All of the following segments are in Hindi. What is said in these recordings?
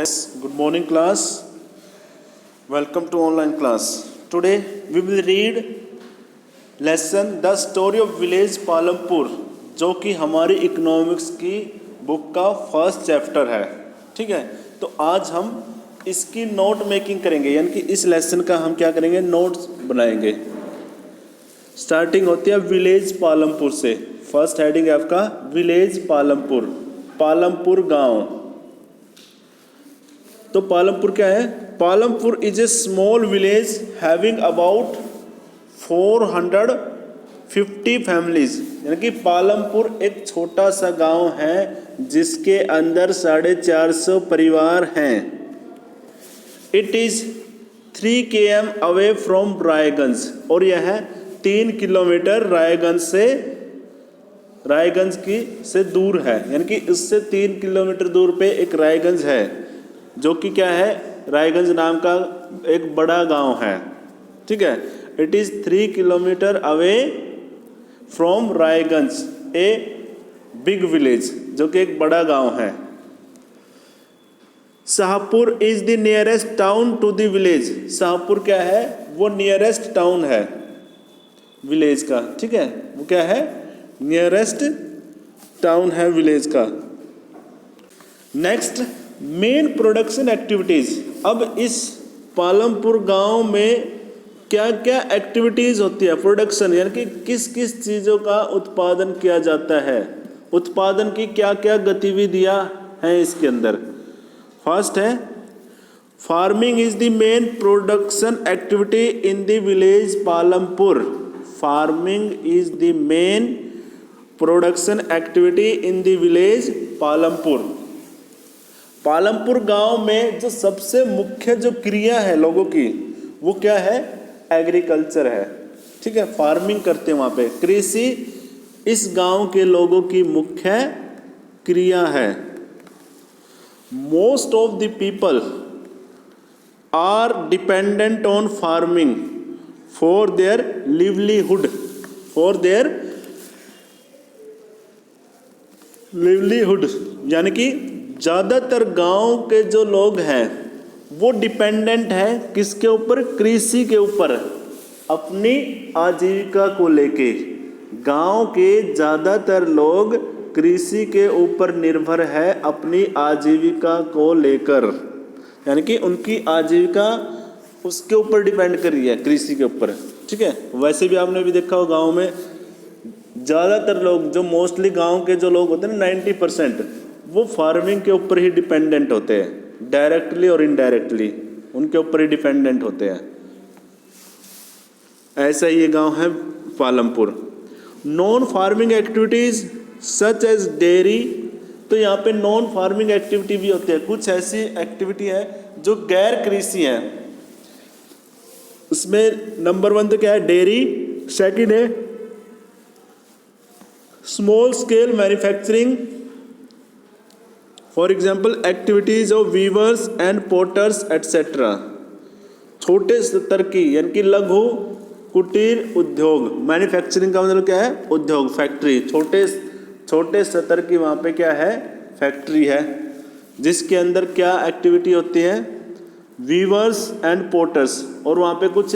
Yes, good morning class. Welcome to online class. Today we will read lesson The Story of Village Palampur, जो कि हमारी इकोनॉमिक्स की बुक का फर्स्ट चैप्टर है. ठीक है, तो आज हम इसकी नोट मेकिंग करेंगे, यानी कि इस लेसन का हम क्या करेंगे, नोट्स बनाएंगे. स्टार्टिंग होती है विलेज पालमपुर से. फर्स्ट हेडिंग है आपका विलेज पालमपुर, पालमपुर गांव. तो पालमपुर क्या है? Palampur is a small village having about 450 families. यानी कि पालमपुर एक छोटा सा गांव है जिसके अंदर 450 परिवार हैं. It is 3 km away from Raiganj, और यह 3 किलोमीटर रायगंज से दूर है. यानी कि इससे 3 किलोमीटर दूर पे एक रायगंज है, जो कि क्या है, रायगंज नाम का एक बड़ा गांव है. ठीक है, it is 3 kilometre away from Raiganj, a big village, जो कि एक बड़ा गांव है. Shahpur is the nearest town to the village. Shahpur क्या है? वो नियरेस्ट टाउन है विलेज का. ठीक है, वो क्या है? नियरेस्ट टाउन है विलेज का. Next, main production activities. अब इस पालमपुर गांव में क्या क्या एक्टिविटीज़ होती है? प्रोडक्शन यानी कि किस किस चीज़ों का उत्पादन किया जाता है, उत्पादन की क्या क्या गतिविधियां हैं इसके अंदर. फर्स्ट है farming is the main production activity in the village Palampur. Farming is the main production activity in the village Palampur. Palampur गांव में जो सबसे मुख्य जो क्रिया है लोगों की, वो क्या है? एग्रीकल्चर है. ठीक है, फार्मिंग करते हैं वहाँ पे. कृषि इस गांव के लोगों की मुख्य क्रिया है. Most of the people are dependent on farming for their livelihood. यानी कि ज़्यादातर गांव के जो लोग हैं वो डिपेंडेंट है किसके ऊपर? कृषि के ऊपर, अपनी आजीविका को लेके. गांव के ज़्यादातर लोग कृषि के ऊपर निर्भर है अपनी आजीविका को लेकर. यानी कि उनकी आजीविका उसके ऊपर डिपेंड कर रही है, कृषि के ऊपर. ठीक है, वैसे भी आपने भी देखा हो गाँव में ज़्यादातर लोग, जो मोस्टली गाँव के जो लोग होते हैं ना, 90% वो फार्मिंग के ऊपर ही डिपेंडेंट होते हैं. डायरेक्टली और इनडायरेक्टली उनके ऊपर ही डिपेंडेंट होते हैं. ऐसा ही ये गांव है Palampur. Non farming activities such as dairy. तो यहाँ पे नॉन फार्मिंग एक्टिविटी भी होती है. कुछ ऐसी एक्टिविटी है जो गैर कृषि है. उसमें नंबर 1 तो क्या है? डेयरी. सेकंड है small scale manufacturing. For example activities of viewers and potters etcetera. छोटे स्तर की यानी कि लघु कुटीर उद्योग. मैन्युफैक्चरिंग का मतलब क्या है? उद्योग, फैक्ट्री. छोटे स्तर की वहाँ पे क्या है? फैक्ट्री है, जिसके अंदर क्या एक्टिविटी होती है? Weavers and potters. और वहाँ पे कुछ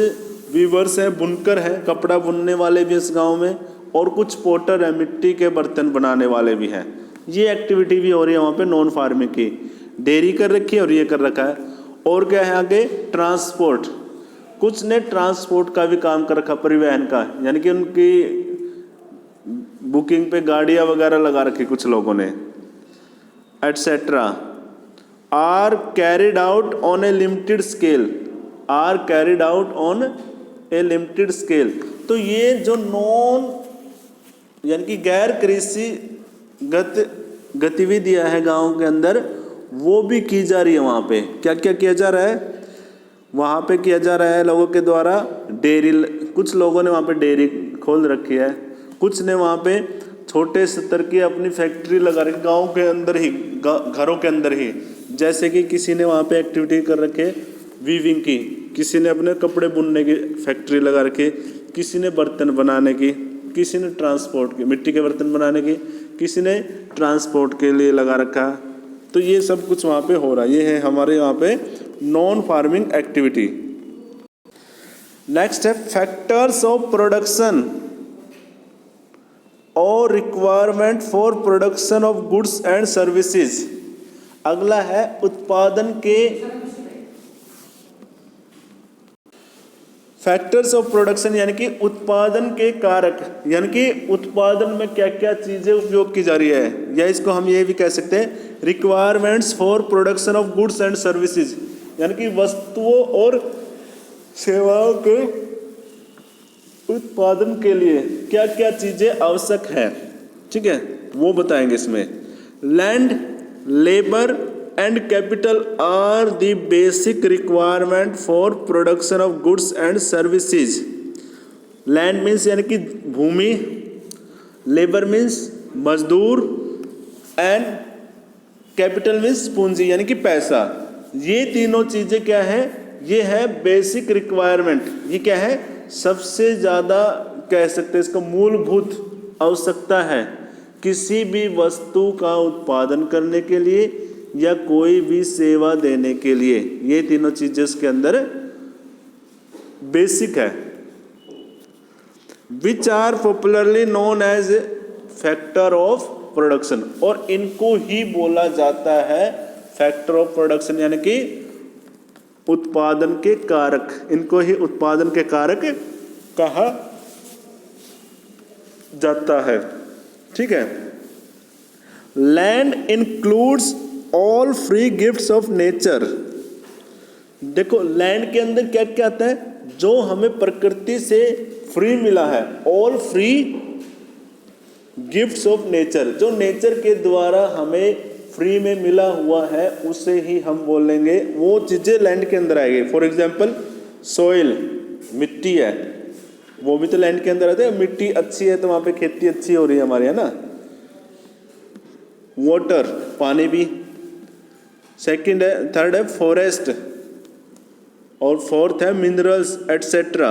वीवर्स हैं, बुनकर हैं, कपड़ा बुनने वाले भी इस गाँव में, और कुछ पोटर हैं, मिट्टी के बर्तन बनाने वाले भी हैं. ये एक्टिविटी भी हो रही है वहाँ पे नॉन फार्मिंग की. डेयरी कर रखी है और ये कर रखा है. और क्या है आगे? ट्रांसपोर्ट. कुछ ने ट्रांसपोर्ट का भी काम कर रखा, परिवहन का. यानी कि उनकी बुकिंग पे गाड़ियाँ वगैरह लगा रखी कुछ लोगों ने, etcetera. Are carried out on a limited scale. Are carried out on a limited scale. तो ये जो नॉन यानी कि गैर कृषि गतिविधियां है गांव के अंदर, वो भी की जा रही है वहाँ पे. क्या क्या किया जा रहा है वहाँ पे? किया जा रहा है लोगों के द्वारा डेयरी. कुछ लोगों ने वहाँ पे डेयरी खोल रखी है, कुछ ने वहाँ पे छोटे स्तर की अपनी फैक्ट्री लगा रखी गांव के अंदर ही, घरों के अंदर ही. जैसे कि किसी ने वहाँ पे एक्टिविटी कर रखे वीविंग की, किसी ने अपने कपड़े बुनने की फैक्ट्री लगा रखी, किसी ने बर्तन बनाने की, किसी ने ट्रांसपोर्ट की, मिट्टी के बर्तन बनाने की, किसी ने ट्रांसपोर्ट के लिए लगा रखा. तो ये सब कुछ वहाँ पे हो रहा है। ये है हमारे यहाँ पे नॉन फार्मिंग एक्टिविटी। नेक्स्ट है फैक्टर्स ऑफ प्रोडक्शन और requirement for production of goods and services. अगला है उत्पादन के फैक्टर्स ऑफ प्रोडक्शन, यानी कि उत्पादन के कारक, यानी कि उत्पादन में क्या क्या चीजें उपयोग की जा रही है, या इसको हम ये भी कह सकते हैं requirements for production of goods and services, यानी कि वस्तुओं और सेवाओं के उत्पादन के लिए क्या क्या चीजें आवश्यक है, ठीक है, वो बताएंगे इसमें। Land, labour and capital R the basic requirement for production of goods and services. Land means यानी कि भूमि, लेबर मीन्स मजदूर, एंड कैपिटल मीन्स पूंजी यानी कि पैसा। ये तीनों चीजें क्या है, ये है बेसिक रिक्वायरमेंट। ये क्या है, सबसे ज़्यादा कह सकते हैं इसको मूलभूत आवश्यकता है किसी भी वस्तु का उत्पादन करने के लिए या कोई भी सेवा देने के लिए। ये तीनों चीजें इसके अंदर बेसिक है। Which are popularly known as factor of production, और इनको ही बोला जाता है फैक्टर ऑफ प्रोडक्शन, यानी कि उत्पादन के कारक। इनको ही उत्पादन के कारक कहा जाता है, ठीक है। Land includes all free gifts of nature. देखो लैंड के अंदर क्या क्या आता है, जो हमें प्रकृति से फ्री मिला है, all free gifts of nature, जो नेचर के द्वारा हमें फ्री में मिला हुआ है उसे ही हम बोलेंगे, वो चीजें लैंड के अंदर आएगी। फॉर एग्जाम्पल सॉइल, मिट्टी है, वो भी तो लैंड के अंदर आते हैं। मिट्टी अच्छी है तो वहां पे खेती अच्छी हो रही है हमारी, है ना। वाटर, पानी भी। सेकंड है, थर्ड है फॉरेस्ट, और फोर्थ है मिनरल्स एटसेट्रा,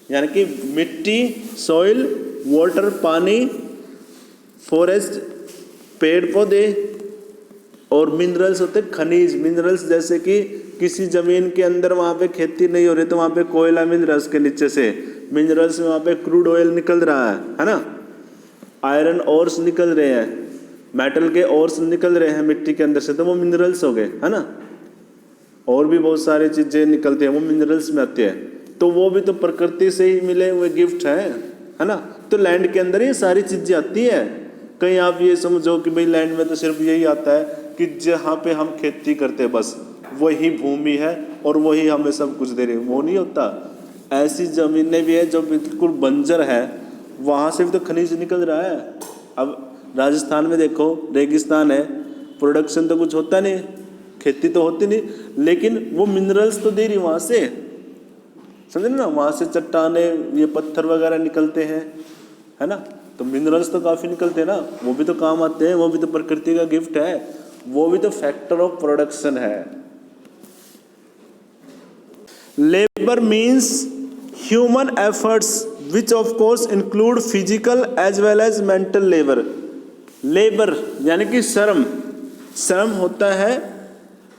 यानी कि मिट्टी, सॉइल, वाटर, पानी, फॉरेस्ट पेड़ पौधे, और मिनरल्स होते हैं खनिज। मिनरल्स जैसे कि किसी जमीन के अंदर वहाँ पे खेती नहीं हो रही तो वहाँ पे कोयला मिल रहा है उसके नीचे से, मिनरल्स में वहाँ पे क्रूड ऑयल निकल रहा है ना। आयरन ओर्स निकल रहे हैं, मेटल के ओर्स निकल रहे हैं मिट्टी के अंदर से, तो वो मिनरल्स हो गए, है ना। और भी बहुत सारी चीजें निकलती हैं वो मिनरल्स में आती है, तो वो भी तो प्रकृति से ही मिले हुए गिफ्ट है ना। तो लैंड के अंदर ये सारी चीजें आती है। कहीं आप ये समझो कि भाई लैंड में तो सिर्फ यही आता है कि जहाँ पे हम खेती करते हैं बस वही भूमि है और वही हमें सब कुछ दे रही है, वो नहीं होता। ऐसी जमीनें भी है जो बिल्कुल बंजर है, वहाँ से भी तो खनिज निकल रहा है। अब राजस्थान में देखो रेगिस्तान है, प्रोडक्शन तो कुछ होता नहीं, खेती तो होती नहीं, लेकिन वो मिनरल्स तो दे रही वहाँ से, समझे ना। वहाँ से चट्टाने, ये पत्थर वगैरह निकलते हैं, है ना। तो मिनरल्स तो काफ़ी निकलते हैं ना, वो भी तो काम आते हैं, वो भी तो प्रकृति का गिफ्ट है, वो भी तो फैक्टर ऑफ प्रोडक्शन है। Labour means human efforts which of course include physical as well as mental labour. Labour यानी कि श्रम, श्रम होता है,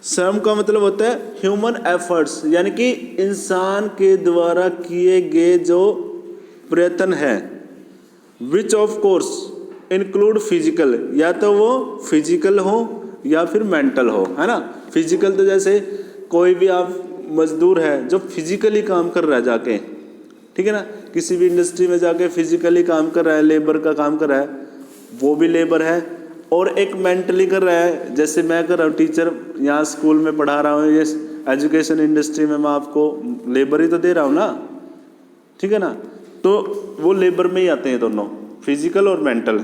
श्रम का मतलब होता है ह्यूमन एफर्ट्स, यानी कि इंसान के द्वारा किए गए जो प्रयत्न है। विच ऑफ कोर्स इंक्लूड फिजिकल, या तो वो फिजिकल हो या फिर मेंटल हो, है ना। फिजिकल तो जैसे कोई भी आप मजदूर है जो फिजिकली काम कर रहा है जाके, ठीक है ना, किसी भी इंडस्ट्री में जाके फिजिकली काम कर रहा है, लेबर का काम कर रहा है, वो भी लेबर है। और एक मेंटली कर रहा है, जैसे मैं कर रहा हूँ, टीचर यहाँ स्कूल में पढ़ा रहा हूँ, ये एजुकेशन इंडस्ट्री में मैं आपको लेबर ही तो दे रहा हूँ ना, ठीक है ना। तो वो लेबर में ही आते हैं दोनों, फिजिकल और mental.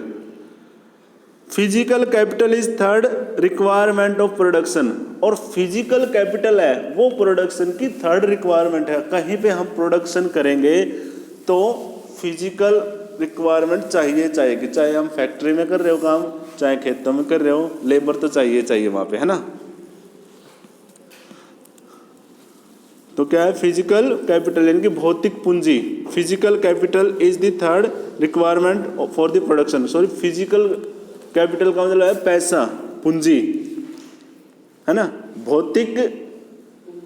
Physical capital is third requirement of production, और फिजिकल कैपिटल है वो प्रोडक्शन की थर्ड रिक्वायरमेंट है। कहीं पे हम प्रोडक्शन करेंगे तो फिजिकल रिक्वायरमेंट चाहिए, चाहे हम फैक्ट्री में कर रहे हो काम, चाहे खेतों में कर रहे हो, लेबर तो चाहिए वहां पे, है ना। तो क्या है, फिजिकल कैपिटल यानी कि भौतिक पूंजी। Physical capital is the third requirement for the production. Sorry, physical capital का मतलब है पैसा, पूंजी। है ना। भौतिक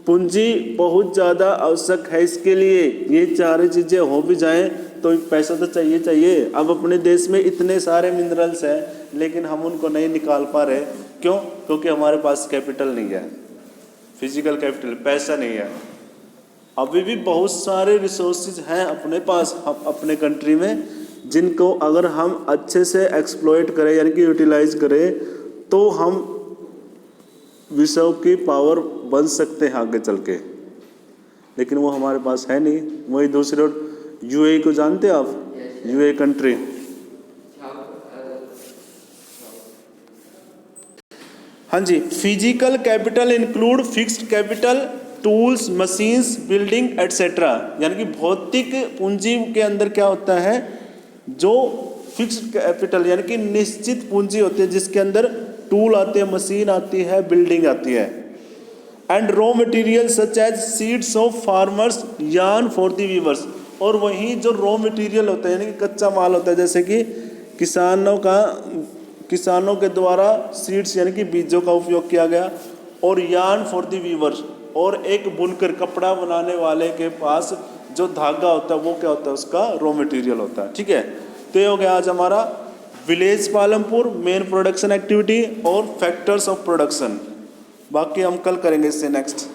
पूंजी बहुत ज़्यादा आवश्यक है इसके लिए, ये सारी चीज़ें हो भी जाएं तो पैसा तो चाहिए चाहिए। अब अपने देश में इतने सारे मिनरल्स हैं लेकिन हम उनको नहीं निकाल पा रहे, क्यों? क्योंकि हमारे पास कैपिटल नहीं है, फिजिकल कैपिटल, पैसा नहीं है। अभी भी बहुत सारे रिसोर्सेज हैं अपने पास, अपने कंट्री में, जिनको अगर हम अच्छे से एक्सप्लॉइट करें यानी कि यूटिलाइज करें तो हम विश्व की पावर बन सकते हैं आगे चल के, लेकिन वो हमारे पास है नहीं। वही दूसरी ओर यूएई को जानते हैं आप? यूएई कंट्री, हाँ जी। Physical capital include fixed capital, tools, machines, building etcetera. यानी कि भौतिक पूंजी के अंदर क्या होता है, जो फिक्स्ड कैपिटल यानी कि निश्चित पूंजी होती है जिसके अंदर टूल आते हैं, मशीन आती है, बिल्डिंग आती है। And raw material such as seeds of farmers, yarn for the weavers. और वहीं जो रॉ मटेरियल होता है यानी कि कच्चा माल होता है, जैसे कि किसानों के द्वारा सीड्स यानी कि बीजों का उपयोग किया गया, और यार्न फॉर द वीवर्स, और एक बुनकर कपड़ा बनाने वाले के पास जो धागा होता है वो क्या होता है, उसका रॉ मटेरियल होता है। ठीक है, तो ये हो गया आज हमारा village Palampur, main production activity और फैक्टर्स ऑफ प्रोडक्शन। बाकी हम कल करेंगे इससे नेक्स्ट।